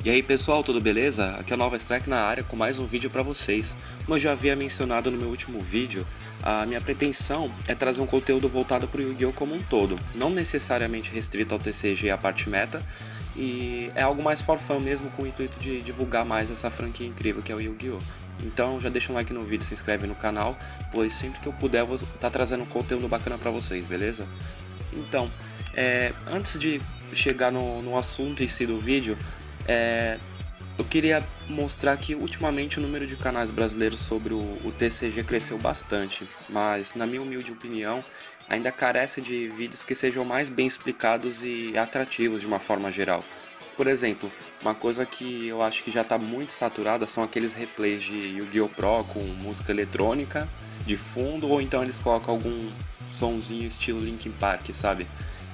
E aí pessoal, tudo beleza? Aqui é o Nova Strike na área com mais um vídeo para vocês. Como eu já havia mencionado no meu último vídeo, a minha pretensão é trazer um conteúdo voltado para o Yu-Gi-Oh! Como um todo, não necessariamente restrito ao TCG e à parte meta, e é algo mais for fun mesmo, com o intuito de divulgar mais essa franquia incrível que é o Yu-Gi-Oh! Então já deixa um like no vídeo, se inscreve no canal, pois sempre que eu puder eu vou estar trazendo um conteúdo bacana para vocês, beleza? Então, antes de chegar no assunto em si do vídeo, eu queria mostrar que ultimamente o número de canais brasileiros sobre o TCG cresceu bastante, mas na minha humilde opinião ainda carece de vídeos que sejam mais bem explicados e atrativos de uma forma geral. Por exemplo, uma coisa que eu acho que já está muito saturada são aqueles replays de Yu-Gi-Oh! Pro com música eletrônica de fundo, ou então eles colocam algum sonzinho estilo Linkin Park, sabe?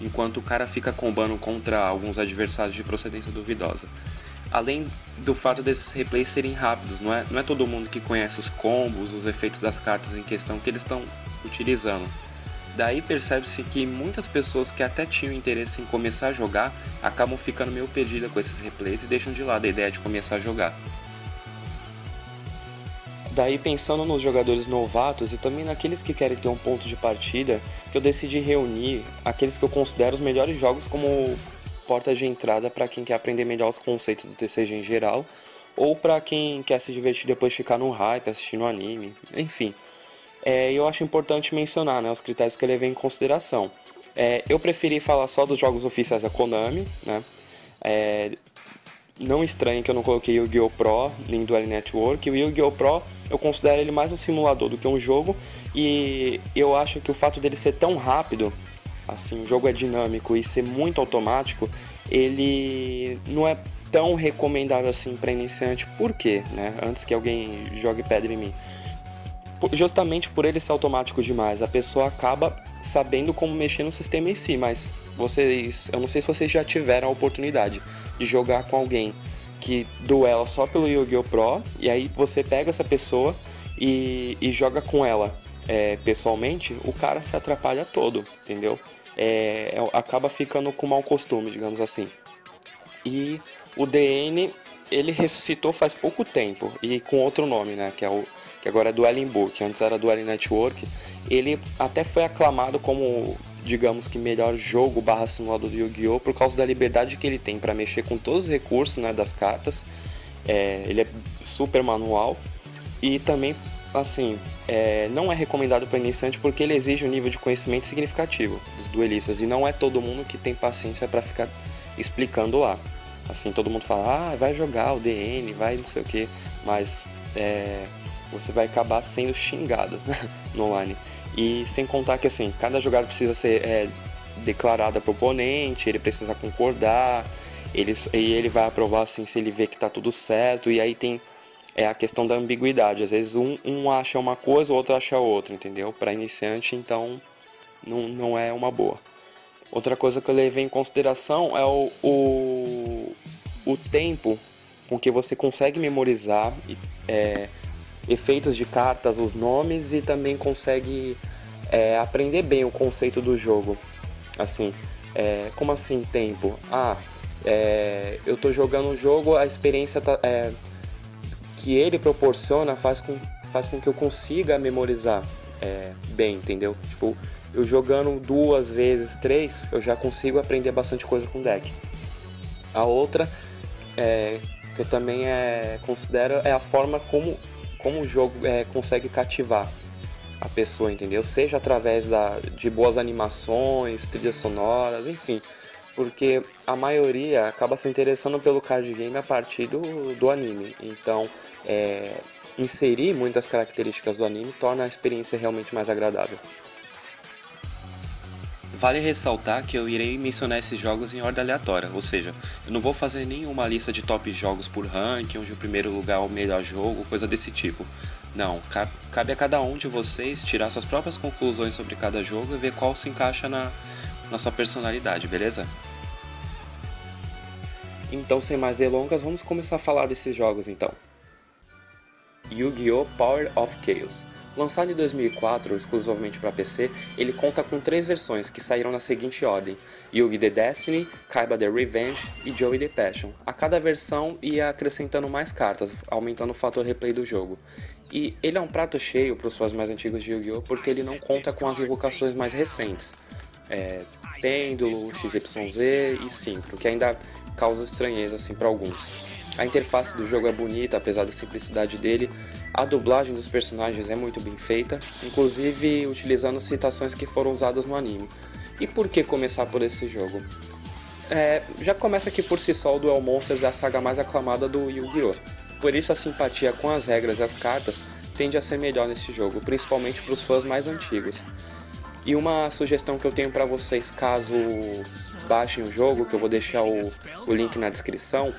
Enquanto o cara fica combando contra alguns adversários de procedência duvidosa. Além do fato desses replays serem rápidos, não é todo mundo que conhece os combos, os efeitos das cartas em questão que eles estão utilizando. Daí percebe-se que muitas pessoas que até tinham interesse em começar a jogar acabam ficando meio perdidas com esses replays e deixam de lado a ideia de começar a jogar. Daí, pensando nos jogadores novatos e também naqueles que querem ter um ponto de partida, que eu decidi reunir aqueles que eu considero os melhores jogos como porta de entrada para quem quer aprender melhor os conceitos do TCG em geral, ou para quem quer se divertir depois de ficar no hype, assistindo anime, enfim. Eu acho importante mencionar, né, os critérios que eu levei em consideração. Eu preferi falar só dos jogos oficiais da Konami, né? Não estranhe que eu não coloquei Yu-Gi-Oh! Pro nem Duel Network. O Yu-Gi-Oh! Pro eu considero ele mais um simulador do que um jogo, e eu acho que o fato dele ser tão rápido, assim, o jogo é dinâmico e ser muito automático, ele não é tão recomendado assim para iniciante. Por quê, né? Antes que alguém jogue pedra em mim. Justamente por ele ser automático demais, a pessoa acaba sabendo como mexer no sistema em si, mas eu não sei se vocês já tiveram a oportunidade de jogar com alguém que duela só pelo Yu-Gi-Oh! Pro, e aí você pega essa pessoa e joga com ela pessoalmente, o cara se atrapalha todo, entendeu? Acaba ficando com mau costume, digamos assim. E o DN, ele ressuscitou faz pouco tempo, e com outro nome, né, que agora é Dueling Book, antes era Dueling Network. Ele até foi aclamado como, digamos que, melhor jogo / simulador do Yu-Gi-Oh! Por causa da liberdade que ele tem para mexer com todos os recursos, né, das cartas. Ele é super manual e também, assim, não é recomendado para iniciante porque ele exige um nível de conhecimento significativo dos duelistas, e não é todo mundo que tem paciência para ficar explicando lá. Assim, todo mundo fala, vai jogar o DN, vai não sei o que, mas você vai acabar sendo xingado no online. E sem contar que, assim, cada jogada precisa ser declarada para o oponente, ele precisa concordar, ele vai aprovar assim, se ele vê que está tudo certo, e aí tem a questão da ambiguidade. Às vezes um acha uma coisa, o outro acha outra, entendeu? Para iniciante, então, não é uma boa. Outra coisa que eu levei em consideração é o tempo com que você consegue memorizar efeitos de cartas, os nomes, e também consegue aprender bem o conceito do jogo. Assim, como assim tempo? Eu tô jogando um jogo, a experiência que ele proporciona faz com que eu consiga memorizar bem, entendeu? Tipo, eu jogando 2 vezes, 3, eu já consigo aprender bastante coisa com o deck. A outra que eu também considero a forma como o jogo consegue cativar a pessoa, entendeu? Seja através de boas animações, trilhas sonoras, enfim. Porque a maioria acaba se interessando pelo card game a partir do anime. Então, inserir muitas características do anime torna a experiência realmente mais agradável. Vale ressaltar que eu irei mencionar esses jogos em ordem aleatória, ou seja, eu não vou fazer nenhuma lista de top jogos por ranking, onde o primeiro lugar é o melhor jogo, coisa desse tipo. Não, cabe a cada um de vocês tirar suas próprias conclusões sobre cada jogo e ver qual se encaixa na sua personalidade, beleza? Então, sem mais delongas, vamos começar a falar desses jogos então. Yu-Gi-Oh! Power of Chaos. Lançado em 2004, exclusivamente para PC, ele conta com 3 versões que saíram na seguinte ordem: Yugi the Destiny, Kaiba the Revenge e Joey the Passion. A cada versão ia acrescentando mais cartas, aumentando o fator replay do jogo. E ele é um prato cheio para os fãs mais antigos de Yu-Gi-Oh! Porque ele não conta com as invocações mais recentes. Pêndulo, XYZ e Synchro, que ainda causa estranheza assim, para alguns. A interface do jogo é bonita, apesar da simplicidade dele. A dublagem dos personagens é muito bem feita, inclusive utilizando citações que foram usadas no anime. E por que começar por esse jogo? Já começa que por si só o Duel Monsters é a saga mais aclamada do Yu-Gi-Oh! Por isso a simpatia com as regras e as cartas tende a ser melhor nesse jogo, principalmente para os fãs mais antigos. E uma sugestão que eu tenho para vocês, caso baixem o jogo, que eu vou deixar o link na descrição,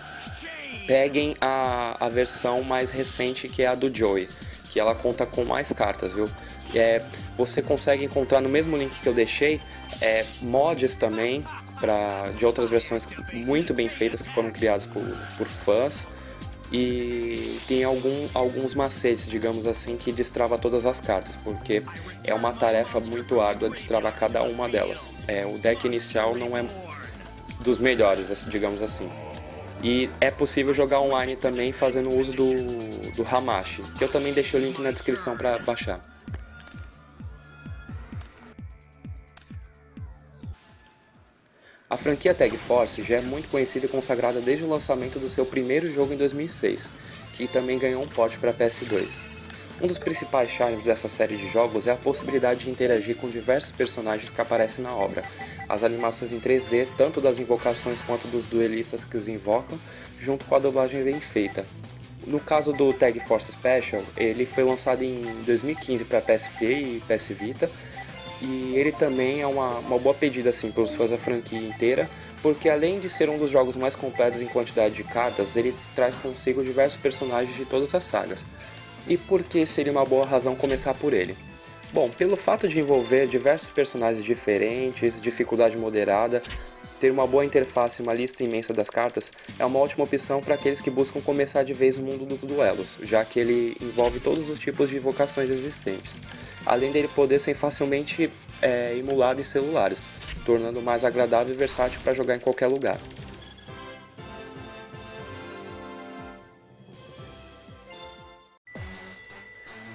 peguem a versão mais recente, que é a do Joey, que ela conta com mais cartas, viu? Você consegue encontrar no mesmo link que eu deixei mods também de outras versões muito bem feitas que foram criadas por fãs, e tem alguns macetes, digamos assim, que destrava todas as cartas, porque é uma tarefa muito árdua destravar cada uma delas. O deck inicial não é dos melhores, digamos assim. E é possível jogar online também fazendo uso do Hamashi, que eu também deixei o link na descrição para baixar. A franquia Tag Force já é muito conhecida e consagrada desde o lançamento do seu primeiro jogo em 2006, que também ganhou um port para PS2. Um dos principais charmes dessa série de jogos é a possibilidade de interagir com diversos personagens que aparecem na obra, as animações em 3D, tanto das invocações quanto dos duelistas que os invocam, junto com a dublagem bem feita. No caso do Tag Force Special, ele foi lançado em 2015 para PSP e PS Vita, e ele também é uma boa pedida assim, para os fãs da franquia inteira, porque além de ser um dos jogos mais completos em quantidade de cartas, ele traz consigo diversos personagens de todas as sagas. E por que seria uma boa razão começar por ele? Bom, pelo fato de envolver diversos personagens diferentes, dificuldade moderada, ter uma boa interface e uma lista imensa das cartas, é uma ótima opção para aqueles que buscam começar de vez no mundo dos duelos, já que ele envolve todos os tipos de invocações existentes, além dele poder ser facilmente emulado em celulares, tornando mais agradável e versátil para jogar em qualquer lugar.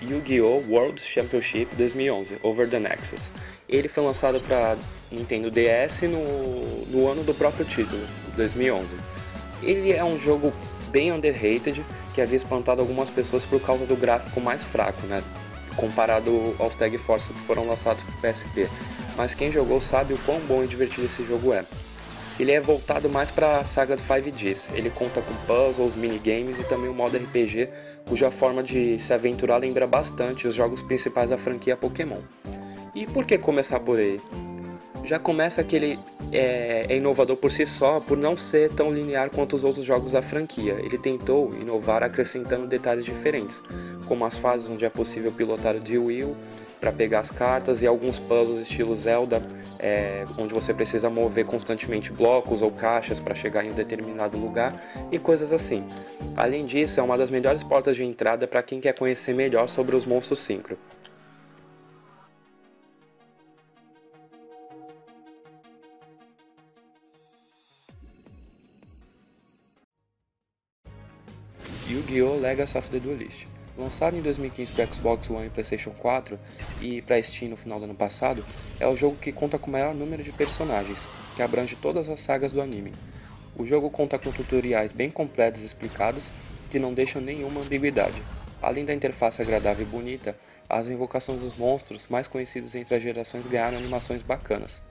Yu-Gi-Oh! World Championship 2011 Over the Nexus. Ele foi lançado para Nintendo DS no ano do próprio título, 2011. Ele é um jogo bem underrated, que havia espantado algumas pessoas por causa do gráfico mais fraco, né, comparado aos Tag Force que foram lançados para PSP. Mas quem jogou sabe o quão bom e divertido esse jogo é. Ele é voltado mais para a saga do 5Gs. Ele conta com puzzles, minigames e também um modo RPG, cuja forma de se aventurar lembra bastante os jogos principais da franquia Pokémon. E por que começar por ele? Já começa que ele é inovador por si só, por não ser tão linear quanto os outros jogos da franquia. Ele tentou inovar acrescentando detalhes diferentes, como as fases onde é possível pilotar o D-Wheel para pegar as cartas, e alguns puzzles estilo Zelda, onde você precisa mover constantemente blocos ou caixas para chegar em um determinado lugar, e coisas assim. Além disso, é uma das melhores portas de entrada para quem quer conhecer melhor sobre os monstros Synchro. Yu-Gi-Oh! Legacy of the Duelist. Lançado em 2015 para Xbox One e PlayStation 4 e para Steam no final do ano passado, é o jogo que conta com o maior número de personagens, que abrange todas as sagas do anime. O jogo conta com tutoriais bem completos e explicados, que não deixam nenhuma ambiguidade. Além da interface agradável e bonita, as invocações dos monstros mais conhecidos entre as gerações ganharam animações bacanas.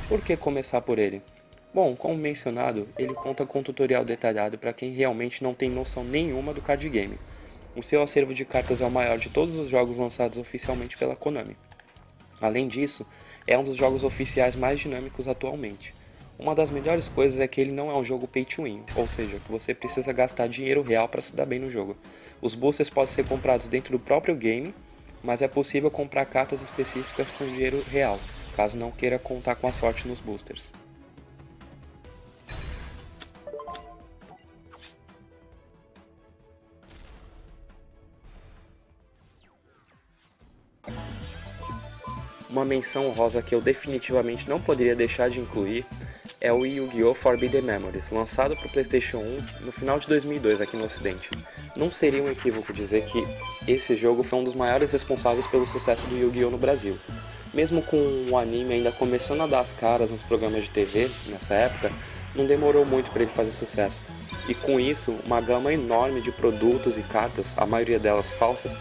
Por que começar por ele? Bom, como mencionado, ele conta com um tutorial detalhado para quem realmente não tem noção nenhuma do card game. O seu acervo de cartas é o maior de todos os jogos lançados oficialmente pela Konami. Além disso, é um dos jogos oficiais mais dinâmicos atualmente. Uma das melhores coisas é que ele não é um jogo pay to win, ou seja, que você precisa gastar dinheiro real para se dar bem no jogo. Os boosters podem ser comprados dentro do próprio game, mas é possível comprar cartas específicas com dinheiro real, caso não queira contar com a sorte nos boosters. Uma menção honrosa que eu definitivamente não poderia deixar de incluir é o Yu-Gi-Oh! Forbidden Memories, lançado para o PlayStation 1 no final de 2002 aqui no Ocidente. Não seria um equívoco dizer que esse jogo foi um dos maiores responsáveis pelo sucesso do Yu-Gi-Oh! No Brasil. Mesmo com o anime ainda começando a dar as caras nos programas de TV nessa época, não demorou muito para ele fazer sucesso. E com isso, uma gama enorme de produtos e cartas, a maioria delas falsas,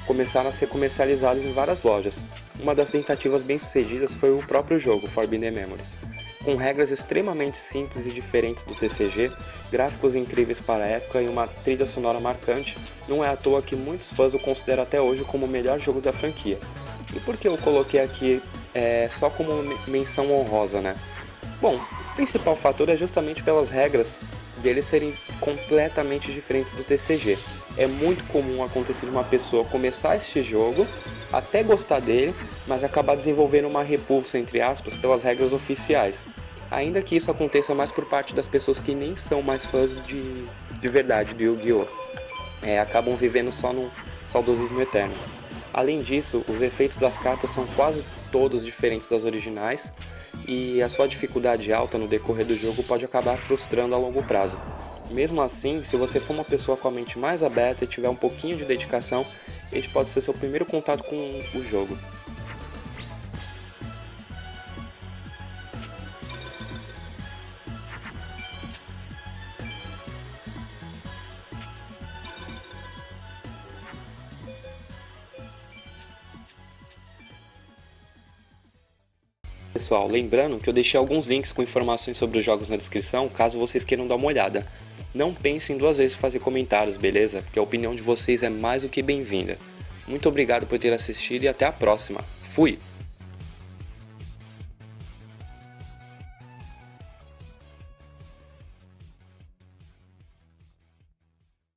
começaram a ser comercializadas em várias lojas. Uma das tentativas bem-sucedidas foi o próprio jogo, Forbidden Memories. Com regras extremamente simples e diferentes do TCG, gráficos incríveis para a época e uma trilha sonora marcante, não é à toa que muitos fãs o consideram até hoje como o melhor jogo da franquia. E por que eu coloquei aqui só como menção honrosa, né? Bom, o principal fator é justamente pelas regras deles serem completamente diferentes do TCG. É muito comum acontecer de uma pessoa começar este jogo, até gostar dele, mas acabar desenvolvendo uma repulsa, entre aspas, pelas regras oficiais. Ainda que isso aconteça mais por parte das pessoas que nem são mais fãs de verdade do Yu-Gi-Oh! Acabam vivendo só num saudosismo eterno. Além disso, os efeitos das cartas são quase todos diferentes das originais, e a sua dificuldade alta no decorrer do jogo pode acabar frustrando a longo prazo. Mesmo assim, se você for uma pessoa com a mente mais aberta e tiver um pouquinho de dedicação, este pode ser seu primeiro contato com o jogo. Pessoal, lembrando que eu deixei alguns links com informações sobre os jogos na descrição, caso vocês queiram dar uma olhada. Não pensem duas vezes em fazer comentários, beleza? Porque a opinião de vocês é mais do que bem-vinda. Muito obrigado por ter assistido e até a próxima. Fui!